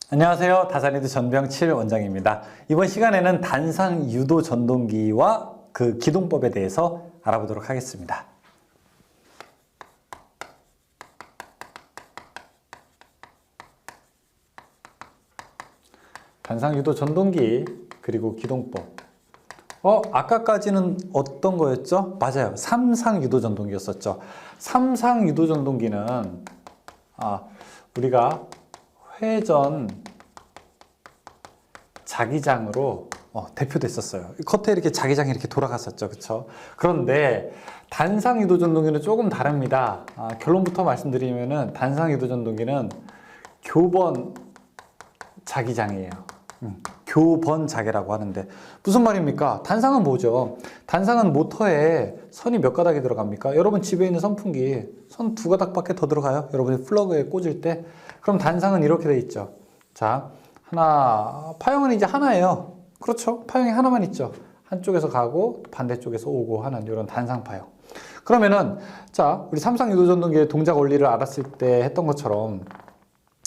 안녕하세요. 다산이드 전병칠 원장입니다. 이번 시간에는 단상 유도 전동기와 그 기동법에 대해서 알아보도록 하겠습니다. 단상 유도 전동기 그리고 기동법. 아까까지는 어떤 거였죠? 맞아요. 삼상 유도 전동기였었죠. 삼상 유도 전동기는 우리가 회전 자기장으로 대표됐었어요. 겉에 이렇게 자기장이 이렇게 돌아갔었죠. 그렇죠? 그런데 단상 유도 전동기는 조금 다릅니다. 결론부터 말씀드리면은 단상 유도 전동기는 교번 자기장이에요. 교번 자개라고 하는데 무슨 말입니까? 단상은 뭐죠? 단상은 모터에 선이 몇 가닥이 들어갑니까? 여러분 집에 있는 선풍기 선 2가닥밖에 더 들어가요? 여러분이 플러그에 꽂을 때 그럼 단상은 이렇게 돼 있죠. 자, 파형은 이제 하나예요. 그렇죠? 파형이 하나만 있죠. 한쪽에서 가고 반대쪽에서 오고 하는 이런 단상 파형. 그러면은 자, 우리 삼상 유도 전동기의 동작 원리를 알았을 때 했던 것처럼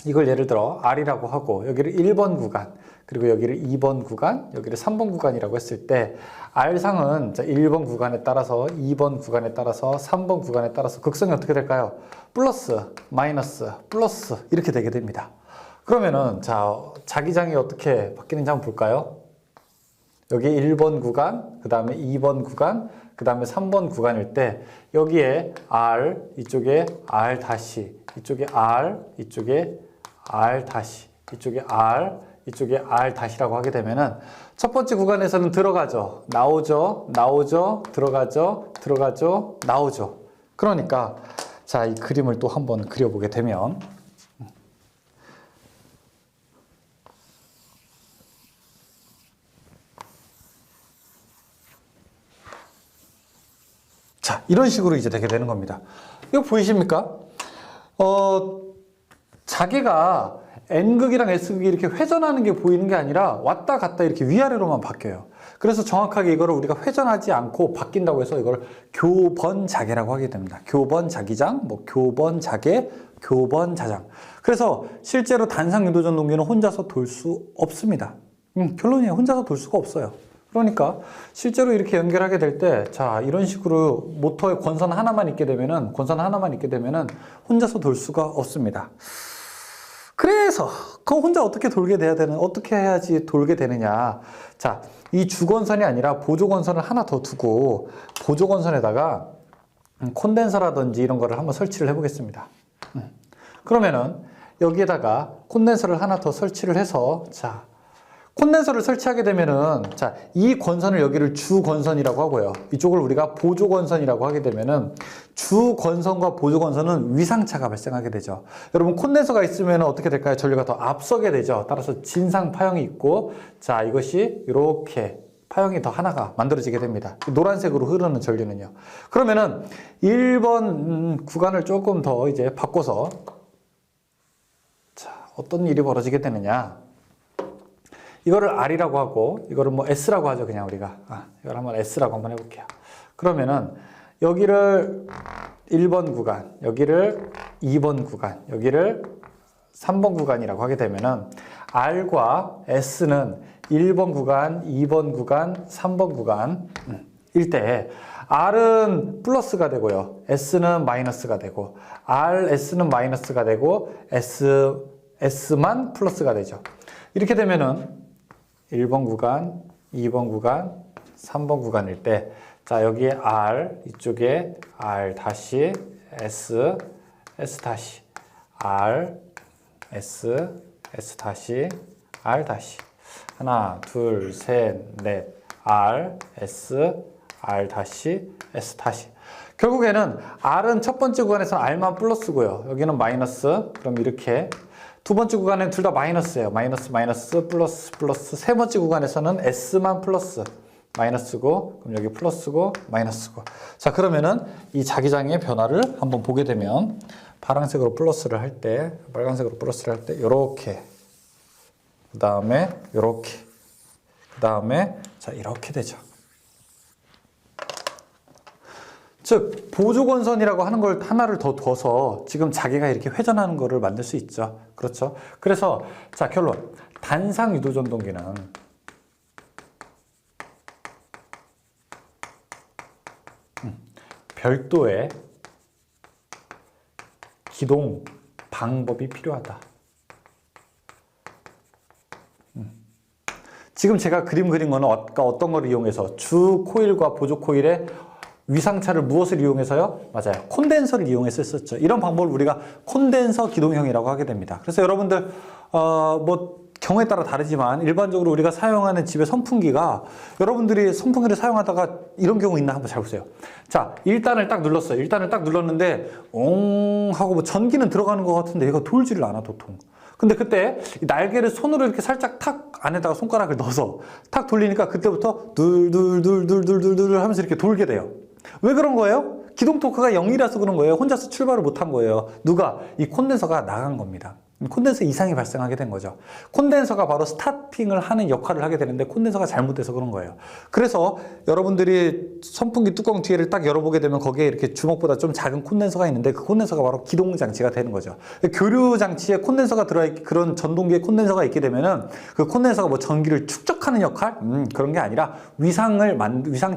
이걸 예를 들어 R이라고 하고 여기를 1번 구간 그리고 여기를 2번 구간 여기를 3번 구간이라고 했을 때 R상은 1번 구간에 따라서 2번 구간에 따라서 3번 구간에 따라서 극성이 어떻게 될까요? 플러스, 마이너스, 플러스 이렇게 되게 됩니다. 그러면은 자기장이 어떻게 바뀌는지 한번 볼까요? 여기 1번 구간, 그 다음에 2번 구간, 그 다음에 3번 구간일 때 여기에 R, 이쪽에 R 다시, 이쪽에 R, 이쪽에 R 다시, 이쪽에 R, 이쪽에 R 다시라고 하게 되면은 첫 번째 구간에서는 들어가죠, 나오죠, 나오죠, 들어가죠, 들어가죠, 나오죠. 그러니까 이 그림을 또 한번 그려보게 되면 이런 식으로 이제 되게 되는 겁니다. 이거 보이십니까? 자개가 N극이랑 S극이 이렇게 회전하는 게 보이는 게 아니라 왔다 갔다 이렇게 위아래로만 바뀌어요. 그래서 정확하게 이거를 우리가 회전하지 않고 바뀐다고 해서 이걸 교번 자개라고 하게 됩니다. 교번 자기장, 교번 자개, 교번 자장. 그래서 실제로 단상 유도 전동기는 혼자서 돌 수 없습니다. 결론이에요. 혼자서 돌 수가 없어요. 그러니까 실제로 이렇게 연결하게 될 때 이런 식으로 모터에 권선 하나만 있게 되면은 혼자서 돌 수가 없습니다. 그래서 혼자 어떻게 어떻게 해야지 돌게 되느냐? 이 주권선이 아니라 보조권선을 하나 더 두고 보조권선에다가 콘덴서라든지 이런 거를 한번 설치를 해 보겠습니다. 그러면은 여기에다가 콘덴서를 하나 더 설치를 해서 콘덴서를 설치하게 되면은 이 권선을 여기를 주권선이라고 하고요. 이쪽을 우리가 보조권선이라고 하게 되면은 주권선과 보조권선은 위상차가 발생하게 되죠. 여러분 콘덴서가 있으면 어떻게 될까요? 전류가 더 앞서게 되죠. 따라서 진상 파형이 있고 이것이 이렇게 파형이 더 하나가 만들어지게 됩니다. 노란색으로 흐르는 전류는요. 그러면은 1번 구간을 조금 더 이제 바꿔서 어떤 일이 벌어지게 되느냐? 이거를 R이라고 하고 이거를 S라고 하죠. 그냥 우리가 이걸 한번 S라고 한번 해볼게요. 그러면은 여기를 1번 구간, 여기를 2번 구간, 여기를 3번 구간이라고 하게 되면은 R과 S는 1번 구간, 2번 구간, 3번 구간일 때 R은 플러스가 되고요. S는 마이너스가 되고 S는 마이너스가 되고 S만 플러스가 되죠. 이렇게 되면은 1번 구간, 2번 구간, 3번 구간일 때 여기에 R, 이쪽에 R 다시, S, S 다시, R, S, S 다시, R 다시. 하나, 둘, 셋, 넷, R, S, R 다시, S 다시. 결국에는 R은 첫 번째 구간에서는 R만 플러스고요. 여기는 마이너스. 그럼 이렇게 두 번째 구간에는 둘 다 마이너스예요. 마이너스, 마이너스, 플러스, 플러스. 세 번째 구간에서는 S만 플러스, 마이너스고, 그럼 여기 플러스고, 마이너스고. 그러면은 이 자기장의 변화를 한번 보게 되면 파란색으로 플러스를 할 때, 빨간색으로 플러스를 할 때, 요렇게. 그 다음에 요렇게. 그 다음에 이렇게 되죠. 즉 보조건선이라고 하는 걸 하나를 더 둬서 지금 자기가 이렇게 회전하는 거를 만들 수 있죠. 그렇죠? 그래서 자, 결론. 단상 유도전동기는 별도의 기동 방법이 필요하다. 지금 제가 그림 그린 거는 어떤 걸 이용해서 주 코일과 보조 코일의 위상차를 무엇을 이용해서요? 맞아요. 콘덴서를 이용해서 썼죠. 이런 방법을 우리가 콘덴서 기동형이라고 하게 됩니다. 그래서 여러분들 뭐 경우에 따라 다르지만 일반적으로 우리가 사용하는 집의 선풍기가 여러분들이 선풍기를 사용하다가 이런 경우 있나 한번 잘 보세요. 자, 1단을 딱 눌렀어요. 1단을 딱 눌렀는데 옹 하고 뭐 전기는 들어가는 것 같은데 얘가 돌지를 않아, 도통. 근데 그때 날개를 손으로 이렇게 살짝 탁 안에다가 손가락을 넣어서 탁 돌리니까 그때부터 둘둘둘둘둘둘둘 하면서 이렇게 돌게 돼요. 왜 그런 거예요? 기동 토크가 0이라서 그런 거예요. 혼자서 출발을 못한 거예요. 누가? 이 콘덴서가 나간 겁니다. 콘덴서 이상이 발생하게 된 거죠. 콘덴서가 바로 스타팅을 하는 역할을 하게 되는데 콘덴서가 잘못돼서 그런 거예요. 그래서 여러분들이 선풍기 뚜껑 뒤를 딱 열어보게 되면 거기에 이렇게 주먹보다 좀 작은 콘덴서가 있는데 그 콘덴서가 바로 기동 장치가 되는 거죠. 교류 장치에 콘덴서가 들어있 그런 전동기에 콘덴서가 있게 되면은 그 콘덴서가 뭐 전기를 축적하는 역할? 그런 게 아니라 위상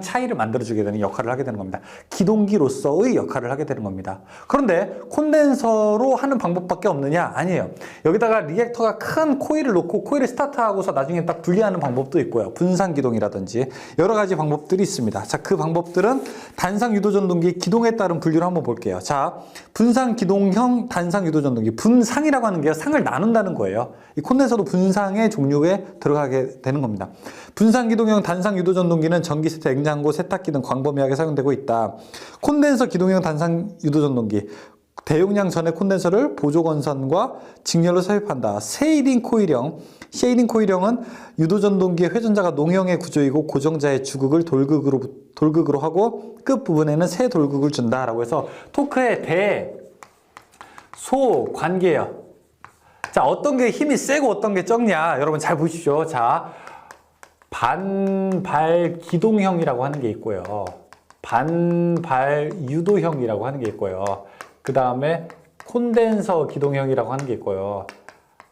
차이를 만들어주게 되는 역할을 하게 되는 겁니다. 기동기로서의 역할을 하게 되는 겁니다. 그런데 콘덴서로 하는 방법밖에 없느냐? 아니에요. 여기다가 리액터가 큰 코일을 놓고 코일을 스타트하고서 나중에 딱 분리하는 방법도 있고요. 분산기동이라든지 여러 가지 방법들이 있습니다. 자, 그 방법들은 단상 유도전동기 기동에 따른 분류를 한번 볼게요. 자, 분산기동형 단상 유도전동기. 분상이라고 하는 게 상을 나눈다는 거예요. 이 콘덴서도 분상의 종류에 들어가게 되는 겁니다. 분산기동형 단상 유도전동기는 전기 세트, 냉장고, 세탁기 등 광범위하게 사용되고 있다. 콘덴서 기동형 단상 유도전동기. 대용량 전해 콘덴서를 보조건선과 직렬로 삽입한다. 쉐이딩 코일형. 쉐이딩 코일형은 유도전동기의 회전자가 농형의 구조이고 고정자의 주극을 돌극으로 하고 끝부분에는 새 돌극을 준다라고 해서 토크의 대, 소 관계예요. 자, 어떤 게 힘이 세고 어떤 게 적냐? 여러분 잘 보십시오. 자, 반발 기동형이라고 하는 게 있고요. 반발 유도형이라고 하는 게 있고요. 그 다음에 콘덴서 기동형이라고 하는 게 있고요.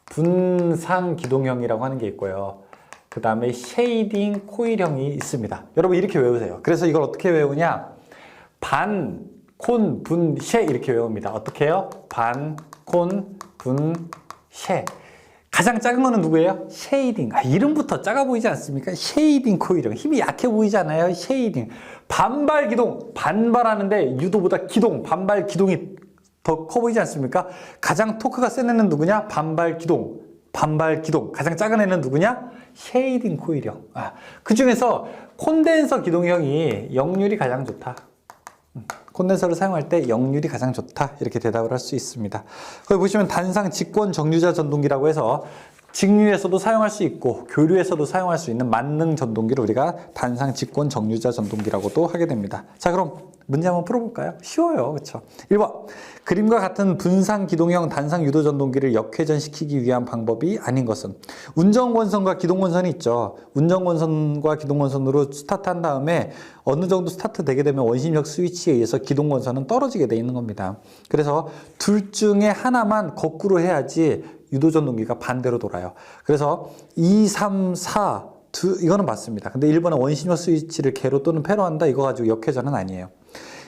분상 기동형이라고 하는 게 있고요. 그 다음에 쉐이딩 코일형이 있습니다. 여러분 이렇게 외우세요. 그래서 이걸 어떻게 외우냐? 반, 콘, 분, 쉐 이렇게 외웁니다. 어떻게 해요? 반, 콘, 분, 쉐. 가장 작은 거는 누구예요? 쉐이딩. 이름부터 작아 보이지 않습니까? 쉐이딩 코일형. 힘이 약해 보이지 않아요? 쉐이딩. 반발 기동. 반발하는데 유도보다 기동, 반발 기동이 더 커 보이지 않습니까? 가장 토크가 센 애는 누구냐? 반발 기동. 반발 기동. 가장 작은 애는 누구냐? 쉐이딩 코일형. 그 중에서 콘덴서 기동형이 역률이 가장 좋다. 콘덴서를 사용할 때 역률이 가장 좋다. 이렇게 대답을 할 수 있습니다. 거기 보시면 단상 직권 정류자 전동기라고 해서 직류에서도 사용할 수 있고 교류에서도 사용할 수 있는 만능 전동기를 우리가 단상 직권 정류자 전동기라고도 하게 됩니다. 자, 그럼 문제 한번 풀어볼까요? 쉬워요. 그렇죠? 1번. 그림과 같은 분상 기동형 단상 유도 전동기를 역회전시키기 위한 방법이 아닌 것은 운전권선과 기동권선이 있죠. 운전권선과 기동권선으로 스타트한 다음에 어느 정도 스타트 되게 되면 원심력 스위치에 의해서 기동권선은 떨어지게 돼 있는 겁니다. 그래서 둘 중에 하나만 거꾸로 해야지 유도전동기가 반대로 돌아요. 그래서 2, 3, 4 이거는 맞습니다. 근데 1번은 원심력 스위치를 개로 또는 패로 한다. 이거 가지고 역회전은 아니에요.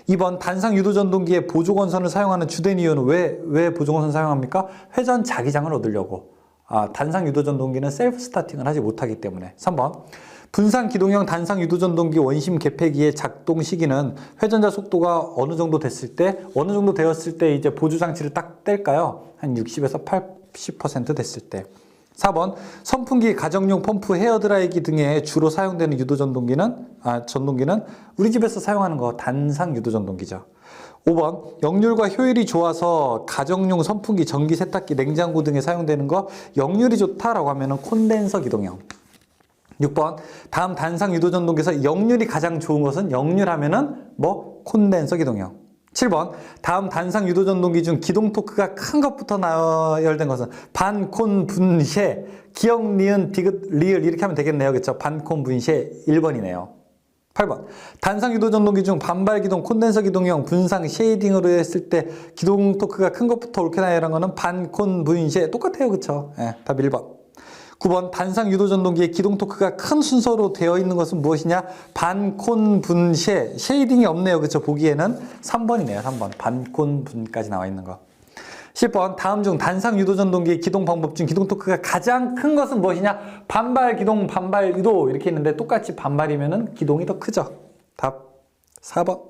2번 단상 유도전동기에 보조건선을 사용하는 주된 이유는 왜 보조건선 사용합니까? 회전 자기장을 얻으려고. 단상 유도전동기는 셀프 스타팅을 하지 못하기 때문에. 3번 분산 기동형 단상 유도전동기 원심 개폐기의 작동 시기는 회전자 속도가 어느 정도 됐을 때, 어느 정도 되었을 때 이제 보조 장치를 딱 뗄까요? 한 60에서 80% 됐을 때. 4번 선풍기, 가정용 펌프, 헤어드라이기 등에 주로 사용되는 전동기는 우리 집에서 사용하는 거 단상 유도전동기죠. 5번 역률과 효율이 좋아서 가정용 선풍기, 전기 세탁기, 냉장고 등에 사용되는 거 역률이 좋다라고 하면은 콘덴서 기동형. 6번 다음 단상 유도전동기에서 역률이 가장 좋은 것은 역률하면은 콘덴서 기동형. 7번 다음 단상 유도전동기 중 기동 토크가 큰 것부터 나열된 것은 반, 콘, 분, 쉐. 기역, 니은, 디귿, 리을 이렇게 하면 되겠네요. 그렇죠? 반, 콘, 분, 쉐 1번이네요. 8번. 단상 유도 전동기 중 반발 기동, 콘덴서 기동형, 분상, 쉐이딩으로 했을 때 기동 토크가 큰 것부터 옳게 나열한 거는 반콘, 분쉐 똑같아요. 그쵸? 예, 답 1번. 9번. 단상 유도 전동기의 기동 토크가 큰 순서로 되어 있는 것은 무엇이냐? 반콘, 분쉐. 쉐이딩이 없네요. 그쵸? 보기에는 3번이네요. 3번. 반콘, 분까지 나와 있는 거. 10번. 다음 중 단상 유도 전동기의 기동 방법 중 기동 토크가 가장 큰 것은 무엇이냐? 반발 기동, 반발 유도 이렇게 있는데 똑같이 반발이면은 기동이 더 크죠. 답 4번.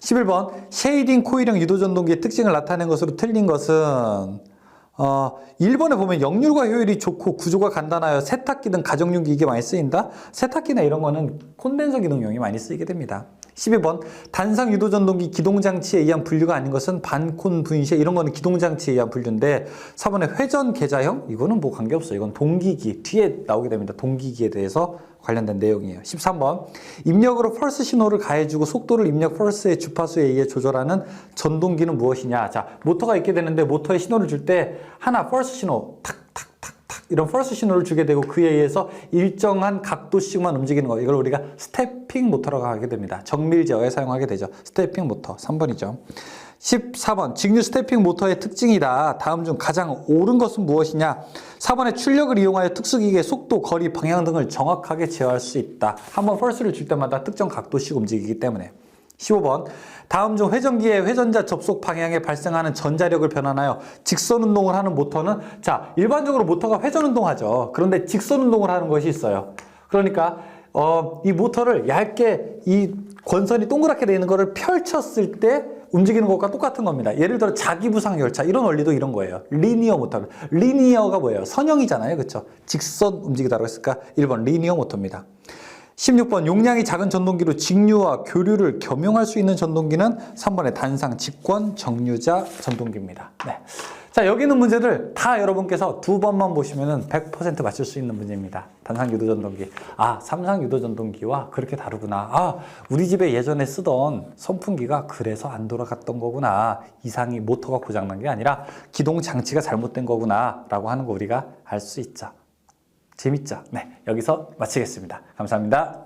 11번. 쉐이딩 코일형 유도 전동기의 특징을 나타낸 것으로 틀린 것은 1번에 보면 역률과 효율이 좋고 구조가 간단하여 세탁기 등 가정용 기기에 많이 쓰인다. 세탁기나 이런 거는 콘덴서 기동용이 많이 쓰이게 됩니다. 12번. 단상 유도 전동기 기동장치에 의한 분류가 아닌 것은 반콘, 분쉐 이런 거는 기동장치에 의한 분류인데 4번에 회전 계좌형 이거는 뭐 관계없어요. 이건 동기기 뒤에 나오게 됩니다. 동기기에 대해서 관련된 내용이에요. 13번. 입력으로 펄스 신호를 가해주고 속도를 입력 펄스의 주파수에 의해 조절하는 전동기는 무엇이냐. 자, 모터가 있게 되는데 모터에 신호를 줄 때 하나 펄스 신호 탁탁탁탁 이런 펄스 신호를 주게 되고 그에 의해서 일정한 각도씩만 움직이는 거 이걸 우리가 스태핑 모터라고 하게 됩니다. 정밀 제어에 사용하게 되죠. 스태핑 모터 3번이죠. 14번. 직류 스태핑 모터의 특징이다. 다음 중 가장 옳은 것은 무엇이냐? 4번에 출력을 이용하여 특수기기의 속도, 거리, 방향 등을 정확하게 제어할 수 있다. 한번 펄스를 줄 때마다 특정 각도씩 움직이기 때문에. 15번. 다음 중 회전기의 회전자 접속 방향에 발생하는 전자력을 변환하여 직선 운동을 하는 모터는 자, 일반적으로 모터가 회전 운동하죠. 그런데 직선 운동을 하는 것이 있어요. 그러니까 이 모터를 얇게 이 권선이 동그랗게 되어 있는 거를 펼쳤을 때 움직이는 것과 똑같은 겁니다. 예를 들어 자기부상 열차 이런 원리도 이런 거예요. 리니어 모터. 리니어가 뭐예요? 선형이잖아요. 그렇죠? 직선 움직이다라고 했으니까 1번 리니어 모터입니다. 16번. 용량이 작은 전동기로 직류와 교류를 겸용할 수 있는 전동기는 3번의 단상, 직권, 정류자 전동기입니다. 네. 자, 여기 있는 문제들 다 여러분께서 두 번만 보시면 100% 맞출 수 있는 문제입니다. 단상 유도 전동기. 아, 삼상 유도 전동기와 그렇게 다르구나. 아, 우리 집에 예전에 쓰던 선풍기가 그래서 안 돌아갔던 거구나. 이상이 모터가 고장난 게 아니라 기동 장치가 잘못된 거구나. 라고 하는 거 우리가 알 수 있죠. 재밌죠? 네, 여기서 마치겠습니다. 감사합니다.